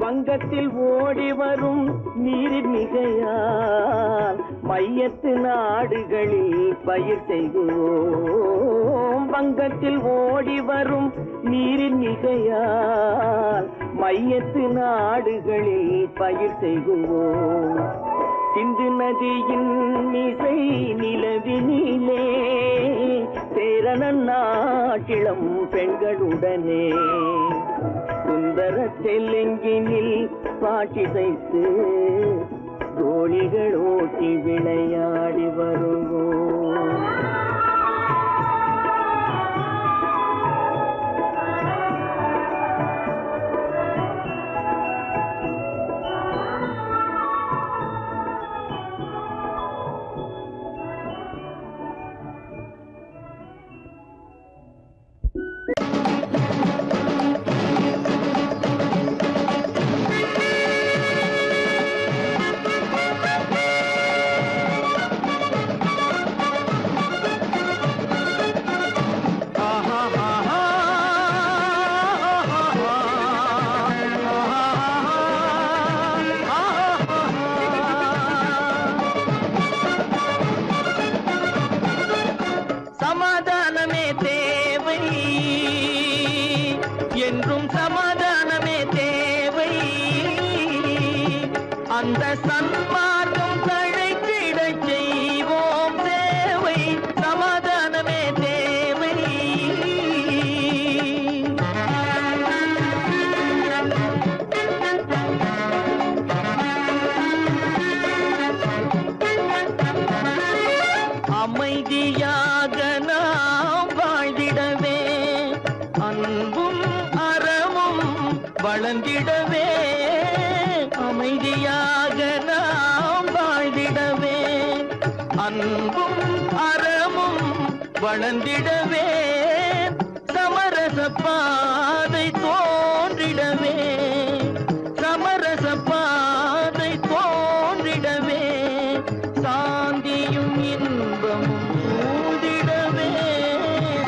வங்கத்தில் ஓடி வரும் நீரின் மிகையால் மையத்து நாடுகளில் பயிர் செய்வோம். வங்கத்தில் ஓடி வரும் நீரின் மிகையால் மையத்து நாடுகளில் பயிர் செய்வோம். சிந்து நதியின் மிசை நிலவினிலே சேரணன் நாட்டிளம் பெண்களுடனே சுந்தர தெலுங்கினில் பாட்டிசைத்து தோழிகள் ஓட்டி விளையாடி வருவோம். சன்மார்க்கம் தழைத்திடச் செய்வோம் சேவை, சமாதானமே தேவை. அமைதியாக நாம் வாழ்ந்திடவே, அன்பும் அறமும் வளர்ந்திடவே. அமைதியாக நாம் வாழ்ந்திடவே, அன்பும் அறமும் வளர்ந்திடவே. சமரச பாதை தோன்றிடவே, சமரச பாதை தோன்றிடவே. சாந்தியும் இன்பமும் சூழ்ந்திடவே,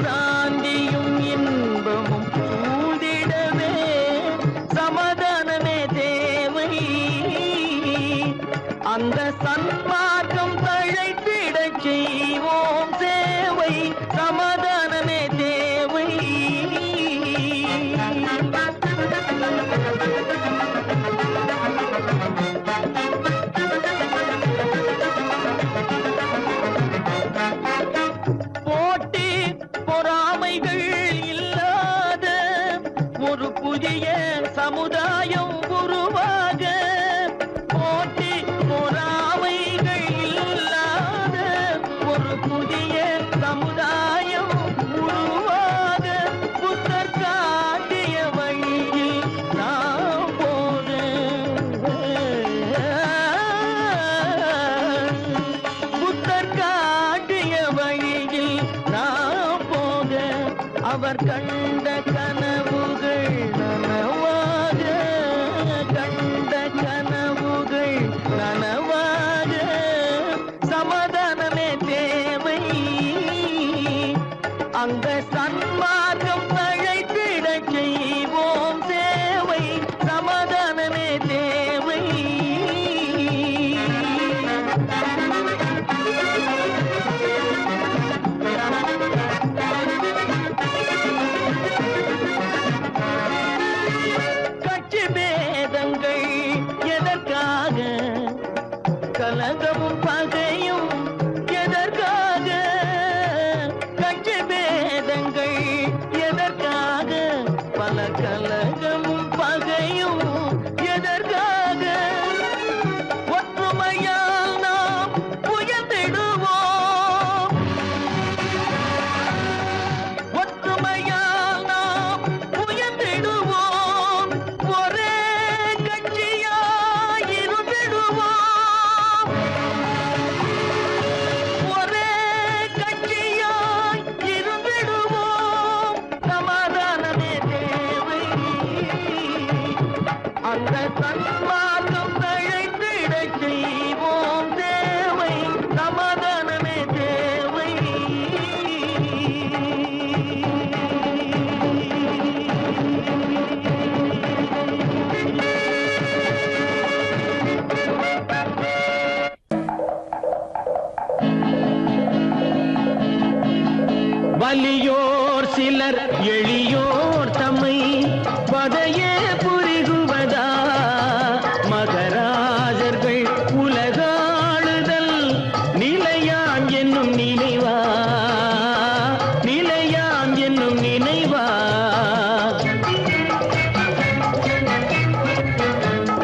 சாந்தியும் இன்பமும் சூழ்ந்திடவே. சமாதானமே தேவை, அந்த சன்மார்க்கம் தழைத்திடச் செய்வோம் சேவை, சமாதானமே தேவை. போட்டி பொறாமைகள் இல்லாத ஒரு புதிய சமுதாயம் உருவாக. போட்டி பொறாமைகள் இல்லாத ஒரு புதிய சமுதாயம் உருவாக. புத்தர் காட்டிய வழியில் நாம் போக, புத்தர் காட்டிய வழியில் நாம் போக. அவர் கண்ட கனவுகள் நனவாக, கண்ட கனவுகள் நனவாக. சமாதானமே தேவை, அங்க சன்மார்க்கம் தழைத்திடச் செய்வோம் சேவை, சமாதானமே தேவை. கட்சி பேதங்கள் எதற்காக, கலகமும் பகையும் எதற்காக. கட்சி பேதங்கள் எதற்காக, பல கலகமும் பகையும் எதற்காக. ஒற்றுமையால் நாம் உயர்ந்திடுவோம், ஒற்றுமையால் நாம் உயர்ந்திடுவோம். ஒரே கட்சியாய் இருந்திடுவோம், ஒரே கட்சியாய் இருந்திடுவோம். சமாதானமே தேவை, அந்த சன்மார்க்கம் தழைத்திடச் செய்வோம் தேவை, சமாதானமே தேவை. வலியோர் சிலர் எளியோர் தம்மை பதையே புரிகுவதா. மகராஜர்கள் உலகாளுதல் நிலையாம் என்னும் நினைவா, நிலையாம் என்னும் நினைவா.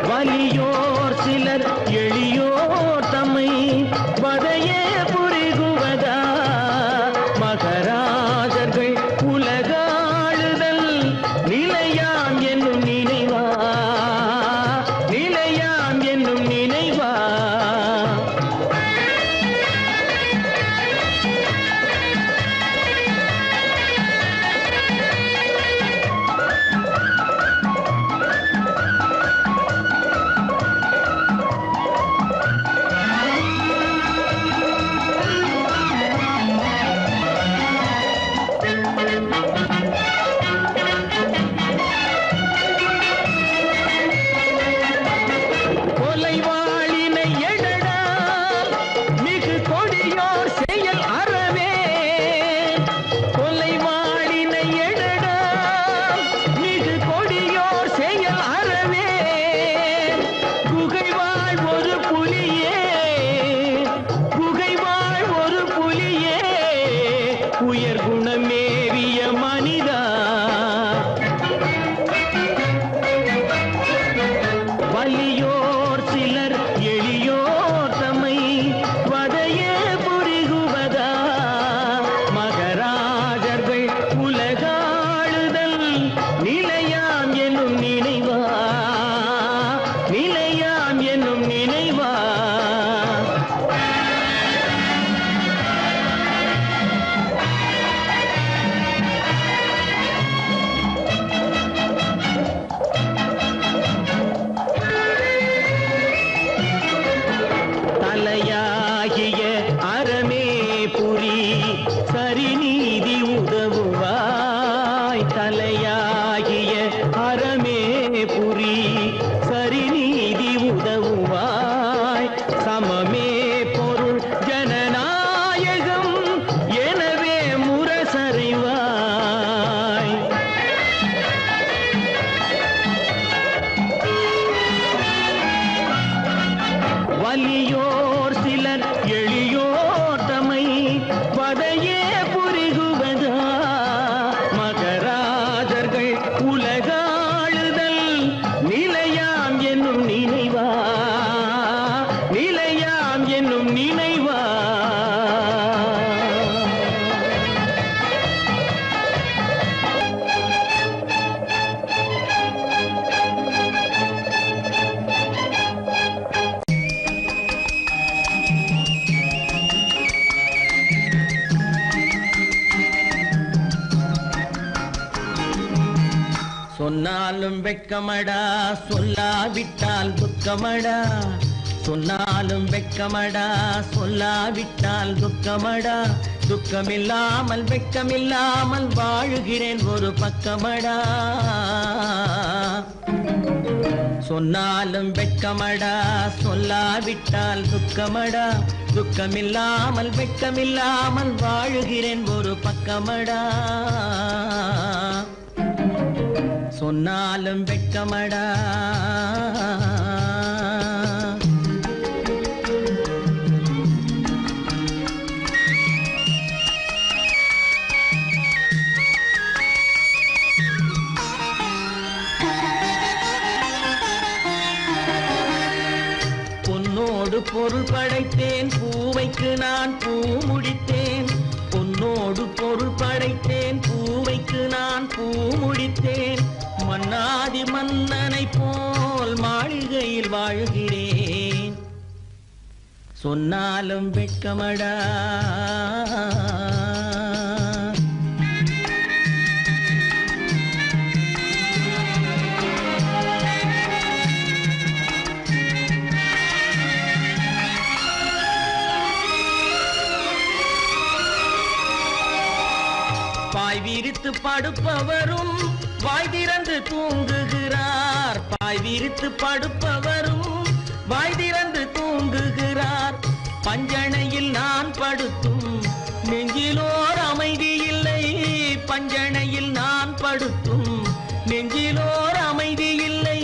வலியோர் சிலர் எளியோர் தம்மை பதையே புரிகுவதா. மகராஜர்கள் உலகாளுதல் தலையாகிய அறமே புரி சரிநீதி உதவுவாய் தலையாகிய அறமே புரி சரிநீதி உதவுவாய் சமமே பொருள் ஜனநாயகம் எனவே முரசறைவாய் வலியோர் சிலர் எளியோர் தமை வதையே புரிகுவதா மகராஜர்கள் உலகாளுதல் நிலையாம் என்னும் நினைவா நிலையாம் என்னும் நினைவா சொன்னாலும் வெட்கமடா சொல்லாவிட்டால் துக்கமடா சொன்னாலும் வெட்கமடா சொல்லாவிட்டால் துக்கமடா துக்கமில்லாமல் வெட்கமில்லாமல் வாழுகிறேன் ஒரு பக்கமடா சொன்னாலும் வெட்கமடா சொல்லாவிட்டால் துக்கமடா துக்கமில்லாமல் வெட்கமில்லாமல் வாழுகிறேன் ஒரு பக்கமடா சொன்னாலும் வெட்கமடா பொன்னோடு பொருள் படைத்தேன் பூவைக்கு நான் பூ முடித்தேன் பொன்னோடு பொருள் படைத்தேன் பூவைக்கு நான் பூ முடித்தேன் மன்னாதி மன்னனை போல் மாளிகையில் வாழ்கிறேன் சொன்னாலும் வெட்கமடா பாய் விரித்து படுப்பவரும் வாய் திறந்து தூங்குகிறார் பாய் விரித்து படுப்பவரும் வாய் திறந்து தூங்குகிறார் பஞ்சணையில் நான் படுத்தும் நெஞ்சிலோர் அமைதி இல்லை பஞ்சணையில் நான் படுத்தும் நெஞ்சிலோர் அமைதி இல்லை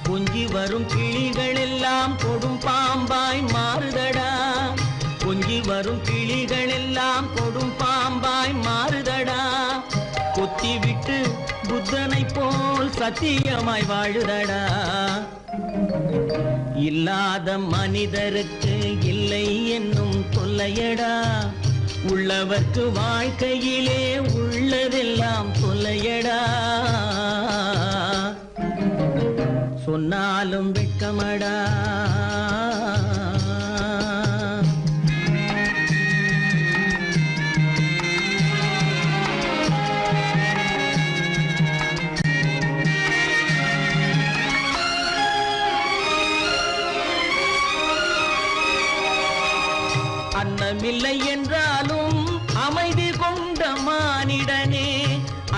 கொஞ்சி வரும் கிளிகள் எல்லாம் கொடும் பாம்பாய் மாறுதடா கொஞ்சி வரும் கிளிகள் எல்லாம் கொடும் பாம்பாய் மாறுதடா கொத்தி விட்டு புத்தனை போல் சத்தியமாய் வாழுதடா இல்லாத மனிதருக்கு இல்லை என்னும் தொல்லையடா உள்ளவர்க்கு வாழ்க்கையிலே உள்ளதெல்லாம் தொல்லையடா சொன்னாலும் வெட்கமடா அன்னமில்லை என்றாலும் அமைதி கொண்ட மானிடனே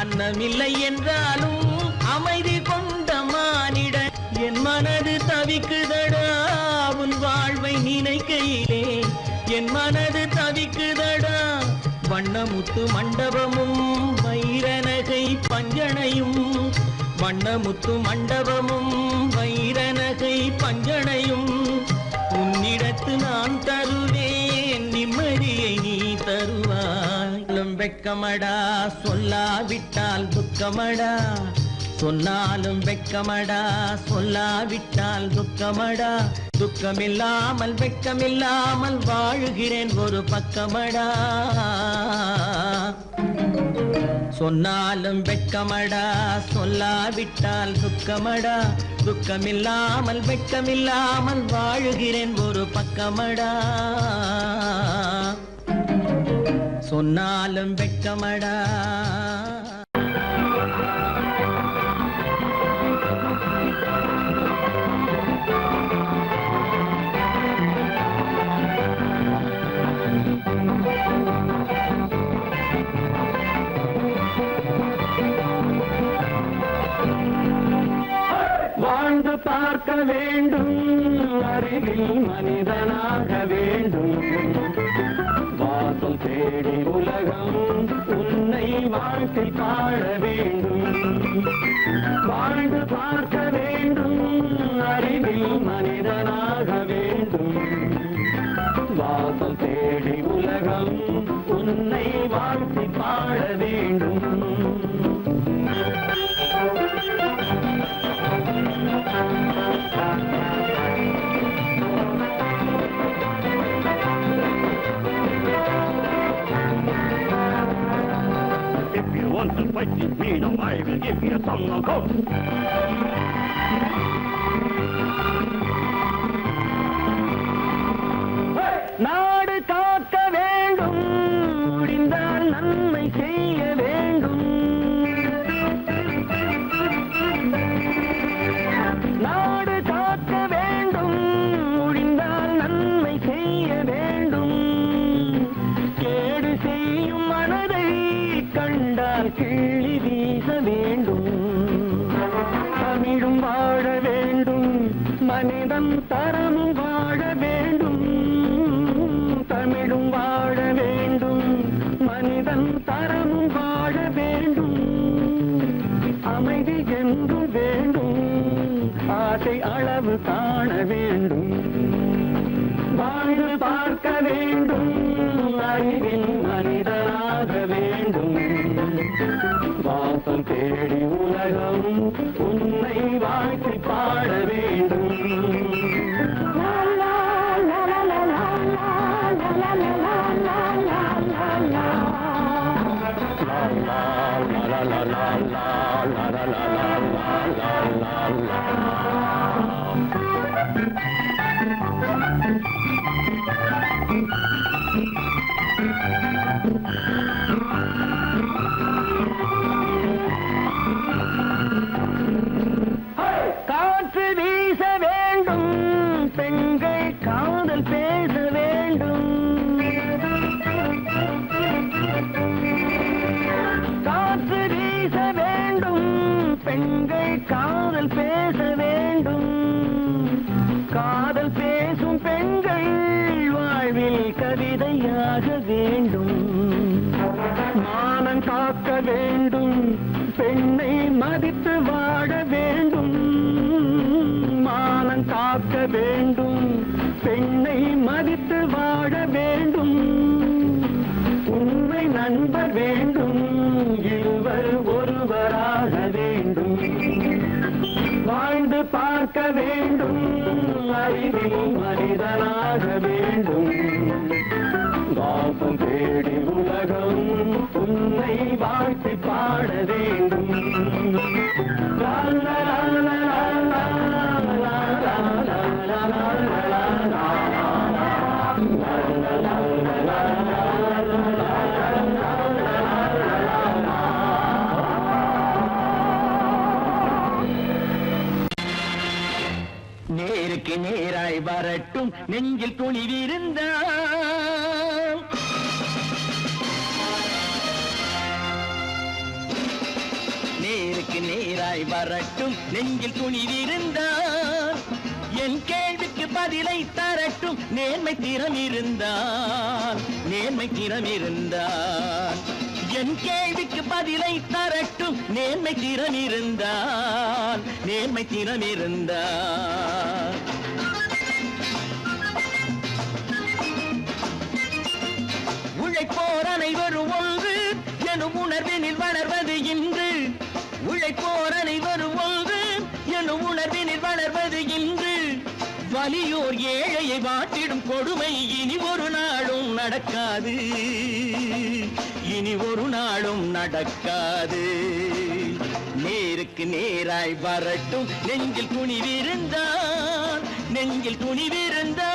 அன்னமில்லை என்றாலும் அமைதி கொண்ட மானிடன் என் மனது தவிக்குதடா உன் வாழ்வை நினைக்கையிலே என் மனது தவிக்குதடா வண்ணமுத்து மண்டபமும் வைரநகை பஞ்சனையும் வண்ணமுத்து மண்டபமும் வைரநகை பஞ்சனையும் உன்னிடத்து நான் தருவேன் நிம்மதியை நீ தருவாய் வெட்கமடா சொல்லாவிட்டால் துக்கமடா சொன்னாலும் வெட்கமடா சொல்லாவிட்டால் துக்கமடா துக்கமில்லாமல் வெட்கமில்லாமல் வாழுகிறேன் ஒரு பக்கமடா சொன்னாலும் வெட்கமடா சொல்லாவிட்டால் துக்கமடா துக்கமில்லாமல் வெட்கமில்லாமல் வாழுகிறேன் ஒரு பக்கமடா சொன்னாலும் வெட்கமடா பார்க்க வேண்டும் அறிவில் மனிதனாக வேண்டும் வாசல் தேடி உலகம் உன்னை வாழ்க்கை பாட வேண்டும் வாழ்ந்து பார்க்க வேண்டும் அறிவில் மனிதனாக வேண்டும் வாசல் தேடி உலகம் உன்னை வாழ்க்கை பாட வேண்டும் If you want to fight with me, now I will give you some knockout. நாடு காக்க வேண்டும் முடிந்தால் நன்மை செய்ய வேண்டும் நாடு காக்க வேண்டும் முடிந்தால் நன்மை செய்ய வேண்டும் கேடு செய்யும் மனதை கண்டால் கிள்ளி வீச வேண்டும் தமிழும் வாழ வேண்டும் மனிதன் தரமும் வாழ வேண்டும் தமிழும் வாழ வேண்டும் மனிதன் தரமும் வாழ வேண்டும் அமைதி என்றும் வேண்டும் ஆசை அளவு காண வேண்டும் வாழ்ந்து பார்க்க வேண்டும் அறிவின் மனிதனாக வேண்டும் வாசல் தேடி உலகம் உன்னை வாழ்க்கை பாட வேண்டும் காற்று வீச வேண்டும் பெண்கள் காதல் பேச வேண்டும் காற்று வீச வேண்டும் பெண்கள் காதல் பேச வேண்டும் காதல் பேசும் பெண்கள் வாழ்வில் கவிதையாக வேண்டும் மானம் காக்க வேண்டும் பெண்ணை மதித்து வாழ வேண்டும் மானம் காக்க வேண்டும் பெண்ணை மதித்து வாழ வேண்டும் உண்மை நண்பர் வேண்டும் இருவர் ஒருவராக வேண்டும் வாழ்ந்து பார்க்க வேண்டும் அறிவில் மனிதனாக வேண்டும் வாசம் தேடி உலகம் உன்னை வாழ்த்தி பாட வேண்டும் லா லா லா லா லா லா லா லா லா லா. நேருக்கு நேராய் வரட்டும் நெஞ்சில் துணிவிருந்தால் நேருக்கு நேராய் வரட்டும் நெஞ்சில் துணிவிருந்தால் என் கேள்விக்கு பதிலை தரட்டும் நேர்மை திறம் இருந்தால் நேர்மை திறம் இருந்தால் என் கேள்விக்கு பதிலை தரட்டும் நேர்மை திறம் இருந்தால் நேர்மை திறம் இருந்தால் உழைப்போர் அனைவரும் ஒன்று எனும் உணர்வினில் வளர்வது இன்று உழைப்போர் அனைவரும் ஒன்று எனும் உணர்வினில் வளர்வது இன்று வலியோர் ஏழையை வாட்டிடும் கொடுமை இனி ஒரு நாளும் நடக்காது இனி ஒரு நாளும் நடக்காது நேருக்கு நேராய் வரட்டும் நெஞ்சில் துணிவிருந்தால் நெஞ்சில் துணிவிருந்தால்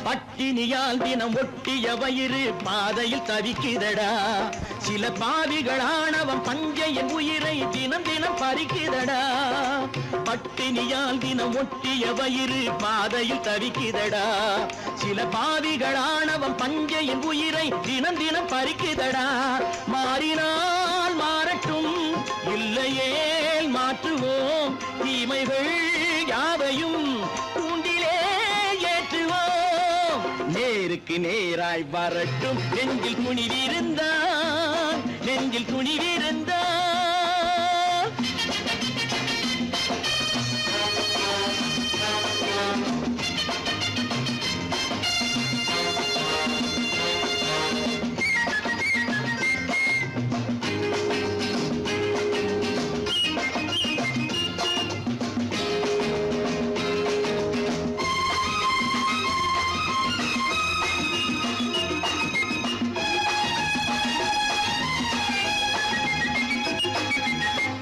பட்டினியால் தினம் ஒட்டிய வயிறு பாதையில் தவிக்குதடா சில பாவிகளானவன் பஞ்சையின் உயிரை தினம் தினம் பறிக்குதடா பட்டினியால் தினம் ஒட்டிய வயிறு பாதையில் தவிக்குதடா. சில பாவிகளானவன் பஞ்சையின் உயிரை தினம் தினம் பறிக்குதடா. மாறினால் மாறட்டும், இல்லையே மாற்றுவோம், தீமைகள் யாவையும் கூண்டிலே ஏற்றுவோம். நேருக்கு நேராய் வரட்டும், நெஞ்சில் துணிவிருந்தான், நெஞ்சில் துணிவிருந்தான்.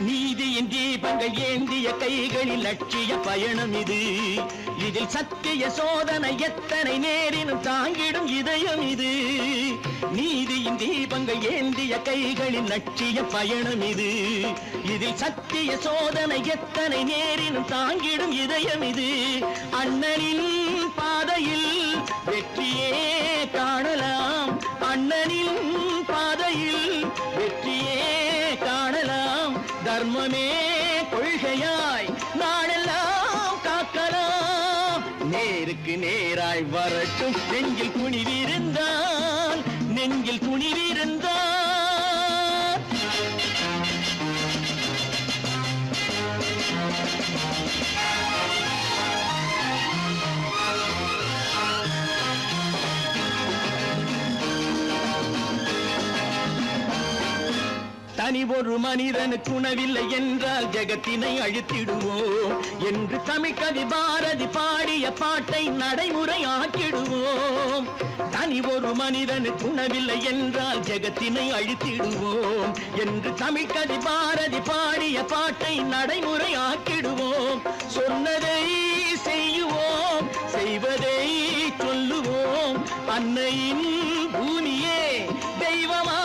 நீதியின் தீபங்கள் ஏந்திய கைகளில் லட்சிய பயணம் இது. இதில் சத்திய சோதனை எத்தனை நேரினும் தாங்கிடும் இதயம் இது. நீதியின் தீபங்கள் ஏந்திய கைகளில் லட்சிய பயணம் இது. இதில் சத்திய சோதனை எத்தனை நேரினும் தாங்கிடும் இதயம் இது. அண்ணனின் பாதையில் வெற்றியே காணலாம், அண்ணனின் பாதையில் வெற்றியே காணலாம். தர்மமே கொள்கையாய் நாடெல்லாம் காக்கலாம். நேருக்கு நேராய் வரட்டும், நெஞ்சில் துணிவிருந்தான், நெஞ்சில் துணிவிருந்தான். தனி ஒரு மனிதனுக்கு உணவில்லை என்றால் ஜெகத்தினை அழித்திடுவோம் என்று தமிழ் கவி பாரதி பாடிய பாட்டை நடைமுறை ஆக்கிடுவோம். தனி ஒரு மனிதனுக்கு உணவில்லை என்றால் ஜெகத்தினை அழித்திடுவோம் என்று தமிழ் கவி பாரதி பாடிய பாட்டை நடைமுறை ஆக்கிடுவோம். சொன்னதை செய்யுவோம், செய்வதை சொல்லுவோம். அன்னையின் பூமியே தெய்வமா